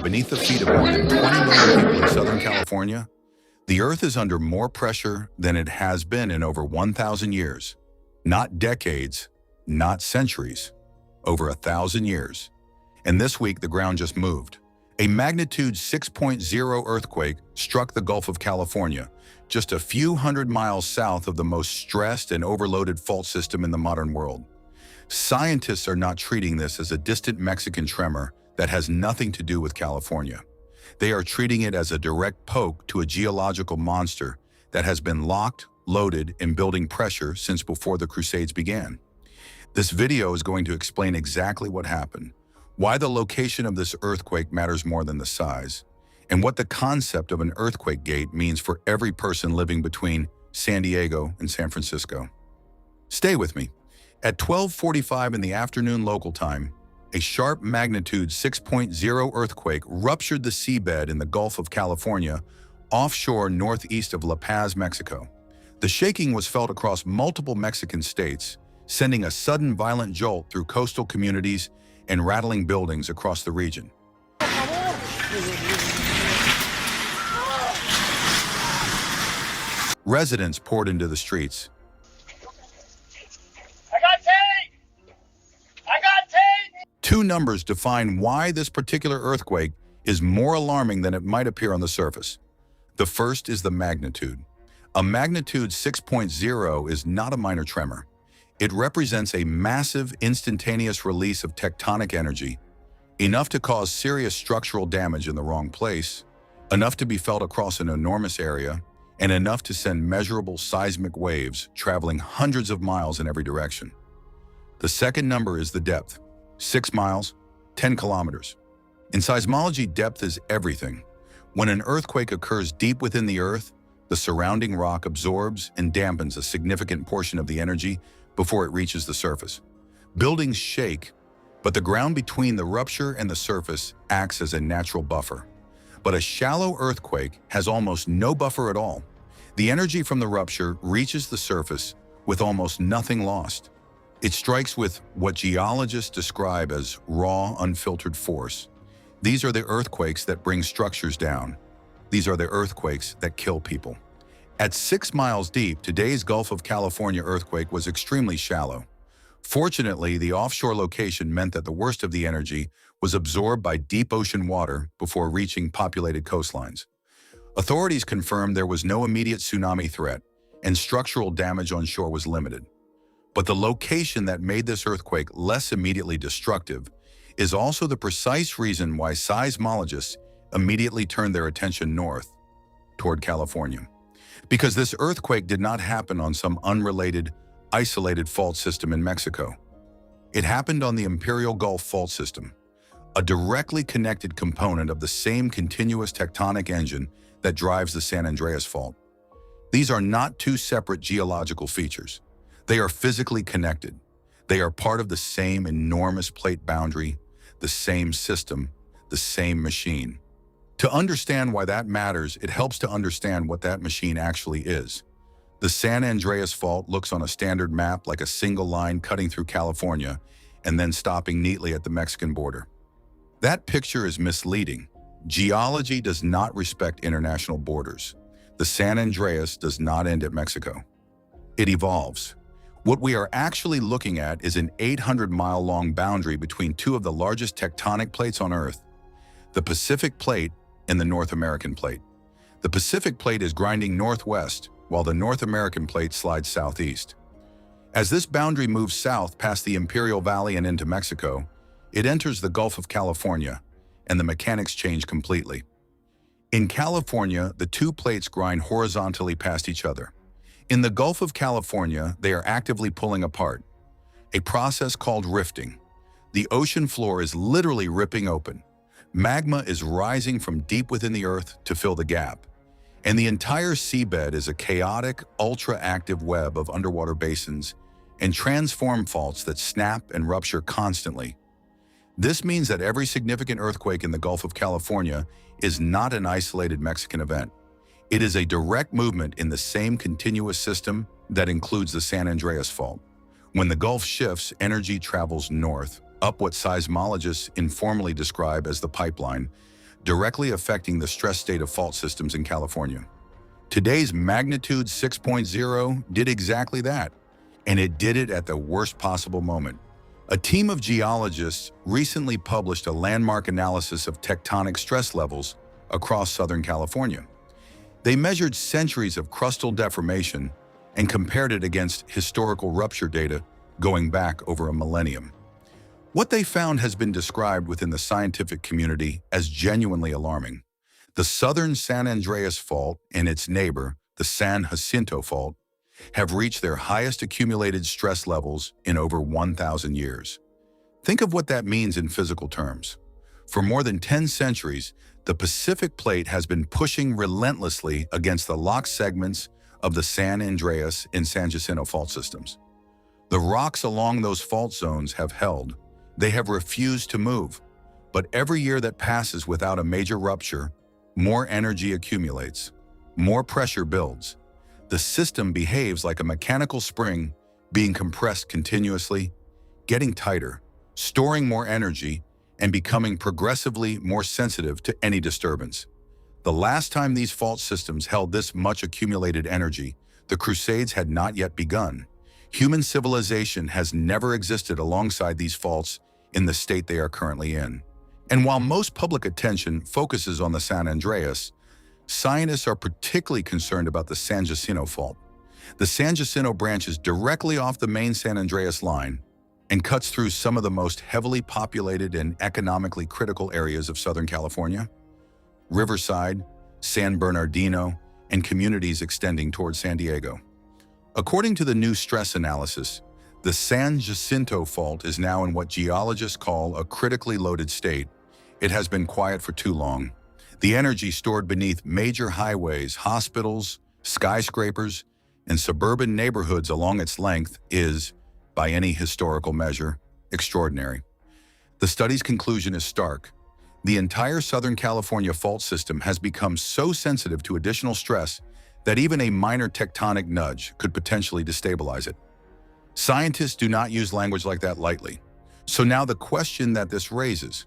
beneath the feet of more than 20 million people in Southern California, the Earth is under more pressure than it has been in over 1,000 years. Not decades, not centuries, over 1,000 years. And this week, the ground just moved. A magnitude 6.0 earthquake struck the Gulf of California, just a few hundred miles south of the most stressed and overloaded fault system in the modern world. Scientists are not treating this as a distant Mexican tremor that has nothing to do with California. They are treating it as a direct poke to a geological monster that has been locked, loaded, and building pressure since before the Crusades began. This video is going to explain exactly what happened, why the location of this earthquake matters more than the size, and what the concept of an earthquake gate means for every person living between San Diego and San Francisco. Stay with me. At 12:45 in the afternoon local time, a sharp magnitude 6.0 earthquake ruptured the seabed in the Gulf of California, offshore northeast of La Paz, Mexico. The shaking was felt across multiple Mexican states, sending a sudden violent jolt through coastal communities and rattling buildings across the region. Residents poured into the streets. Two numbers define why this particular earthquake is more alarming than it might appear on the surface. The first is the magnitude. A magnitude 6.0 is not a minor tremor. It represents a massive, instantaneous release of tectonic energy, enough to cause serious structural damage in the wrong place, enough to be felt across an enormous area, and enough to send measurable seismic waves traveling hundreds of miles in every direction. The second number is the depth. 6 miles, 10 kilometers. In seismology, depth is everything. When an earthquake occurs deep within the Earth, the surrounding rock absorbs and dampens a significant portion of the energy before it reaches the surface. Buildings shake, but the ground between the rupture and the surface acts as a natural buffer. But a shallow earthquake has almost no buffer at all. The energy from the rupture reaches the surface with almost nothing lost. It strikes with what geologists describe as raw, unfiltered force. These are the earthquakes that bring structures down. These are the earthquakes that kill people. At 6 miles deep, today's Gulf of California earthquake was extremely shallow. Fortunately, the offshore location meant that the worst of the energy was absorbed by deep ocean water before reaching populated coastlines. Authorities confirmed there was no immediate tsunami threat, and structural damage on shore was limited. But the location that made this earthquake less immediately destructive is also the precise reason why seismologists immediately turned their attention north, toward California. Because this earthquake did not happen on some unrelated, isolated fault system in Mexico. It happened on the Imperial Gulf Fault System, a directly connected component of the same continuous tectonic engine that drives the San Andreas Fault. These are not two separate geological features. They are physically connected. They are part of the same enormous plate boundary, the same system, the same machine. To understand why that matters, it helps to understand what that machine actually is. The San Andreas Fault looks on a standard map like a single line cutting through California and then stopping neatly at the Mexican border. That picture is misleading. Geology does not respect international borders. The San Andreas does not end at Mexico. It evolves. What we are actually looking at is an 800-mile-long boundary between two of the largest tectonic plates on Earth, the Pacific Plate and the North American Plate. The Pacific Plate is grinding northwest, while the North American Plate slides southeast. As this boundary moves south past the Imperial Valley and into Mexico, it enters the Gulf of California, and the mechanics change completely. In California, the two plates grind horizontally past each other. In the Gulf of California, they are actively pulling apart, a process called rifting. The ocean floor is literally ripping open. Magma is rising from deep within the Earth to fill the gap, and the entire seabed is a chaotic, ultra-active web of underwater basins and transform faults that snap and rupture constantly. This means that every significant earthquake in the Gulf of California is not an isolated Mexican event. It is a direct movement in the same continuous system that includes the San Andreas Fault. When the Gulf shifts, energy travels north, up what seismologists informally describe as the pipeline, directly affecting the stress state of fault systems in California. Today's magnitude 6.0 did exactly that, and it did it at the worst possible moment. A team of geologists recently published a landmark analysis of tectonic stress levels across Southern California. They measured centuries of crustal deformation and compared it against historical rupture data going back over a millennium. What they found has been described within the scientific community as genuinely alarming. The southern San Andreas fault and its neighbor, the San Jacinto fault, have reached their highest accumulated stress levels in over 1,000 years. Think of what that means in physical terms. For more than 10 centuries, the Pacific Plate has been pushing relentlessly against the locked segments of the San Andreas and San Jacinto fault systems. The rocks along those fault zones have held. They have refused to move. But every year that passes without a major rupture, more energy accumulates, more pressure builds. The system behaves like a mechanical spring being compressed continuously, getting tighter, storing more energy, and becoming progressively more sensitive to any disturbance. The last time these fault systems held this much accumulated energy, the Crusades had not yet begun. Human civilization has never existed alongside these faults in the state they are currently in. And while most public attention focuses on the San Andreas, scientists are particularly concerned about the San Jacinto fault. The San Jacinto branches directly off the main San Andreas line and cuts through some of the most heavily populated and economically critical areas of Southern California: Riverside, San Bernardino, and communities extending towards San Diego. According to the new stress analysis, the San Jacinto fault is now in what geologists call a critically loaded state. It has been quiet for too long. The energy stored beneath major highways, hospitals, skyscrapers, and suburban neighborhoods along its length is, by any historical measure, extraordinary. The study's conclusion is stark. The entire Southern California fault system has become so sensitive to additional stress that even a minor tectonic nudge could potentially destabilize it. Scientists do not use language like that lightly. So now the question that this raises: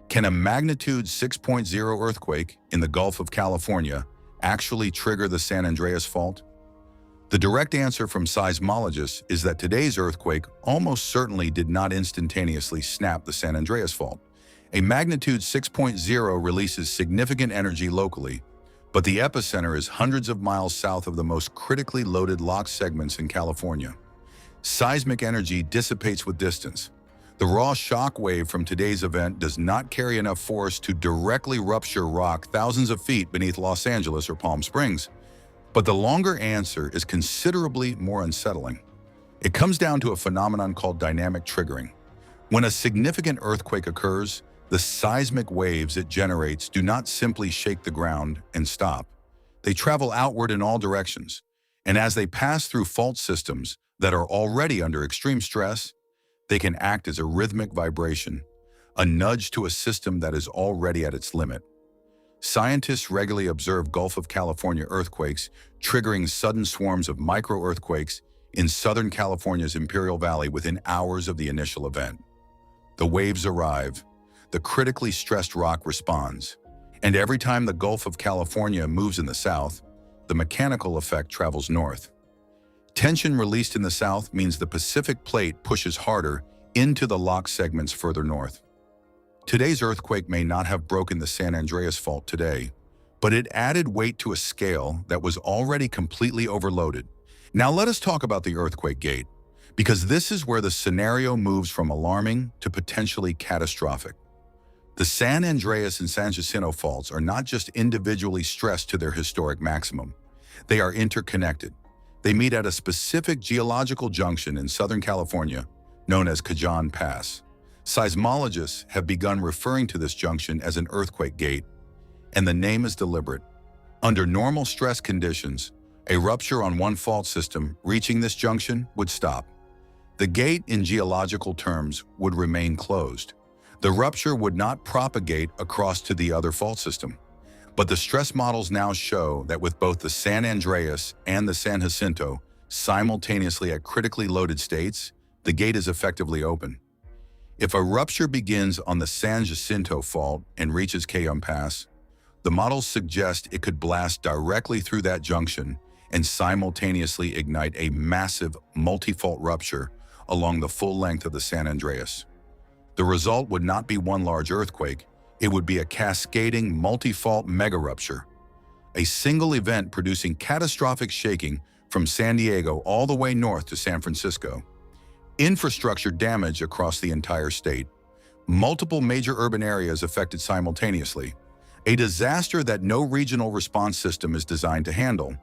can a magnitude 6.0 earthquake in the Gulf of California actually trigger the San Andreas fault? The direct answer from seismologists is that today's earthquake almost certainly did not instantaneously snap the San Andreas fault. A magnitude 6.0 releases significant energy locally, but the epicenter is hundreds of miles south of the most critically loaded locked segments in California. Seismic energy dissipates with distance. The raw shock wave from today's event does not carry enough force to directly rupture rock thousands of feet beneath Los Angeles or Palm Springs. But the longer answer is considerably more unsettling. It comes down to a phenomenon called dynamic triggering. When a significant earthquake occurs, the seismic waves it generates do not simply shake the ground and stop. They travel outward in all directions, and as they pass through fault systems that are already under extreme stress, they can act as a rhythmic vibration, a nudge to a system that is already at its limit. Scientists regularly observe Gulf of California earthquakes, triggering sudden swarms of micro-earthquakes in Southern California's Imperial Valley within hours of the initial event. The waves arrive, the critically stressed rock responds, and every time the Gulf of California moves in the south, the mechanical effect travels north. Tension released in the south means the Pacific Plate pushes harder into the locked segments further north. Today's earthquake may not have broken the San Andreas fault today, but it added weight to a scale that was already completely overloaded. Now let us talk about the earthquake gate, because this is where the scenario moves from alarming to potentially catastrophic. The San Andreas and San Jacinto faults are not just individually stressed to their historic maximum. They are interconnected. They meet at a specific geological junction in Southern California, known as Cajon Pass. Seismologists have begun referring to this junction as an earthquake gate, and the name is deliberate. Under normal stress conditions, a rupture on one fault system reaching this junction would stop. The gate, in geological terms, would remain closed. The rupture would not propagate across to the other fault system. But the stress models now show that with both the San Andreas and the San Jacinto simultaneously at critically loaded states, the gate is effectively open. If a rupture begins on the San Jacinto fault and reaches Cajon Pass, the models suggest it could blast directly through that junction and simultaneously ignite a massive multi-fault rupture along the full length of the San Andreas. The result would not be one large earthquake, it would be a cascading multi-fault mega-rupture, a single event producing catastrophic shaking from San Diego all the way north to San Francisco. Infrastructure damage across the entire state, multiple major urban areas affected simultaneously, a disaster that no regional response system is designed to handle,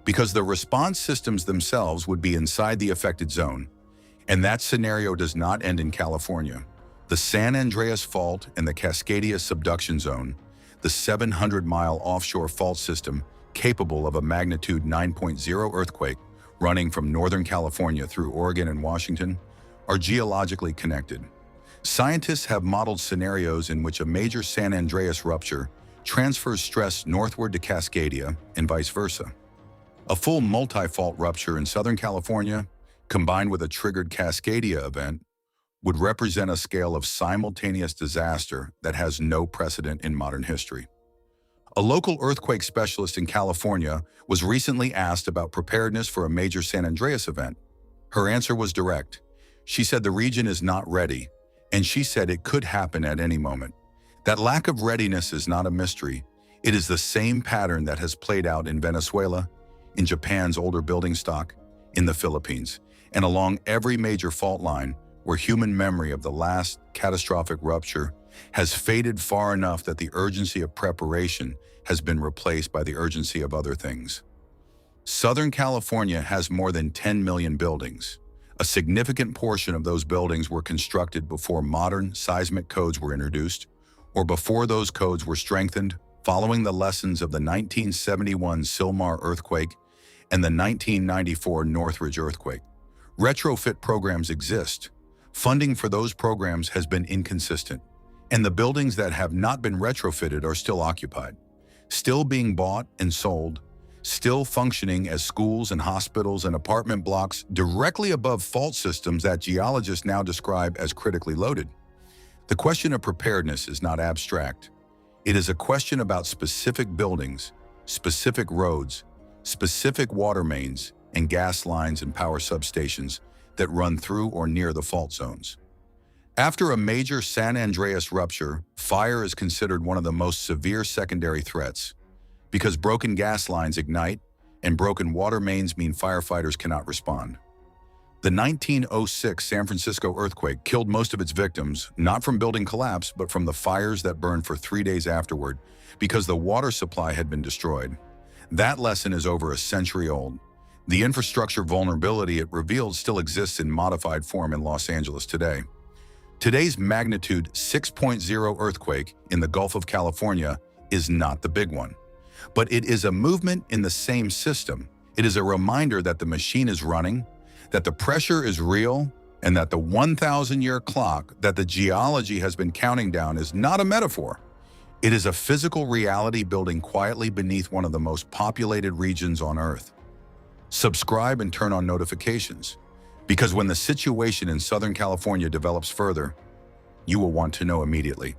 because the response systems themselves would be inside the affected zone. And that scenario does not end in California. The San Andreas Fault and the Cascadia Subduction Zone, the 700-mile offshore fault system capable of a magnitude 9.0 earthquake running from Northern California through Oregon and Washington, are geologically connected. Scientists have modeled scenarios in which a major San Andreas rupture transfers stress northward to Cascadia and vice versa. A full multi-fault rupture in Southern California, combined with a triggered Cascadia event, would represent a scale of simultaneous disaster that has no precedent in modern history. A local earthquake specialist in California was recently asked about preparedness for a major San Andreas event. Her answer was direct. She said the region is not ready, and she said it could happen at any moment. That lack of readiness is not a mystery. It is the same pattern that has played out in Venezuela, in Japan's older building stock, in the Philippines, and along every major fault line where human memory of the last catastrophic rupture has faded far enough that the urgency of preparation has been replaced by the urgency of other things. Southern California has more than 10 million buildings. A significant portion of those buildings were constructed before modern seismic codes were introduced, or before those codes were strengthened following the lessons of the 1971 Sylmar earthquake and the 1994 Northridge earthquake. Retrofit programs exist. Funding for those programs has been inconsistent, and the buildings that have not been retrofitted are still occupied, still being bought and sold, still functioning as schools and hospitals and apartment blocks directly above fault systems that geologists now describe as critically loaded. The question of preparedness is not abstract. It is a question about specific buildings, specific roads, specific water mains, and gas lines and power substations that run through or near the fault zones. After a major San Andreas rupture, fire is considered one of the most severe secondary threats, because broken gas lines ignite and broken water mains mean firefighters cannot respond. The 1906 San Francisco earthquake killed most of its victims, not from building collapse, but from the fires that burned for 3 days afterward, because the water supply had been destroyed. That lesson is over a century old. The infrastructure vulnerability it revealed still exists in modified form in Los Angeles today. Today's magnitude 6.0 earthquake in the Gulf of California is not the big one, but it is a movement in the same system. It is a reminder that the machine is running, that the pressure is real, and that the 1,000-year clock that the geology has been counting down is not a metaphor. It is a physical reality building quietly beneath one of the most populated regions on Earth. Subscribe and turn on notifications, because when the situation in Southern California develops further, you will want to know immediately.